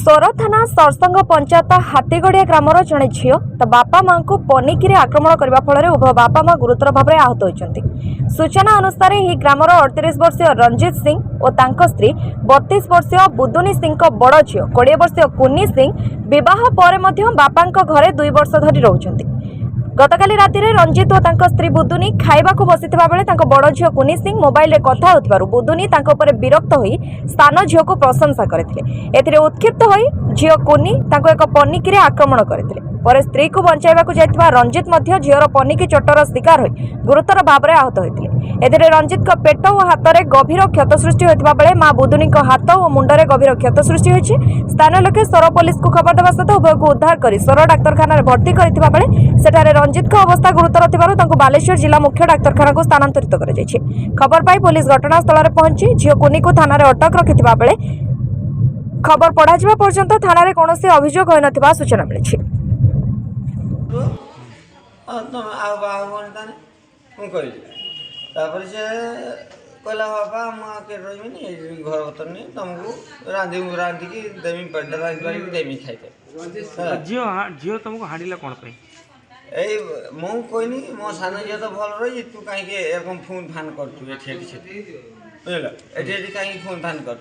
सोर थाना सरसंग पंचायत हाथीगड़िया ग्रामर जड़े झील तो बापा माँ को पनिकी आक्रमण करने फल उभय बापा माँ गुरुतर भाव में आहत होती। सूचना अनुसार यह ग्रामर 38 वर्षीय रंजित सिंह और स्त्री 32 वर्षीय बुदुनी सिंह बड़ झील 20 वर्षीय कुन्नी सिंह बह पर बापा घरे 2 वर्ष धरी रोचंती। गतकाली राति रंजित और स्त्री बुदुनी खाइबा बसी बेले बड़ झील कुनी सिंह मोबाइल रे कथा होतिबारु बुदुनी विरक्त होई स्थान झील को प्रशंसा करथिले। उत्क्षिप्त होई झील कुनी एक पनिकी आक्रमण करथिले। पर स्त्री को बचाइबाकु जाइतिबा रंजित झीवर पनिकी चोटर शिकार होई गुरुतर भाव में आहत होते। रंजित पेट और हाथ में गभीर क्षत सृष्टि होता बेले माँ बुदुनी हाथ और मुंडे गभीर क्षत सृष्टि होती। स्थानीय लोके सोर पुलिस को खबर देवा सहित उभय को उद्धार कर सोर डाक्तखाना भर्ती करथिबा बेले सेठारे रंजित अवस्था गुरुतर थिबारु बालेश्वर जिला मुख्य डाक्तखाना को स्थानांतरित कर खबर पाई पुलिस घटनास्थल में पहुंची झील कुनी को थाना अटक रखिथिबा बेले खबर पढ़ा पर्यंत थाना कौन अभियोग होई नथिबा सूचना मिली। तापर से कहला बाबा मुझे रही घर बतर नहीं तुमको रांधिकी देमी देमी खाइते झील तुमको हाड़िला कौन पे मु कहनी मो सान झील तो भल रही तू कहीं एरकम फोन फान कर बुझल ये कहीं फोन फान कर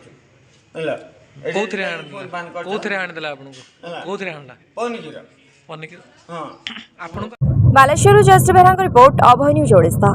बालेश्वर जयश्री बेहरा रिपोर्ट अभय न्यूज ओडिशा।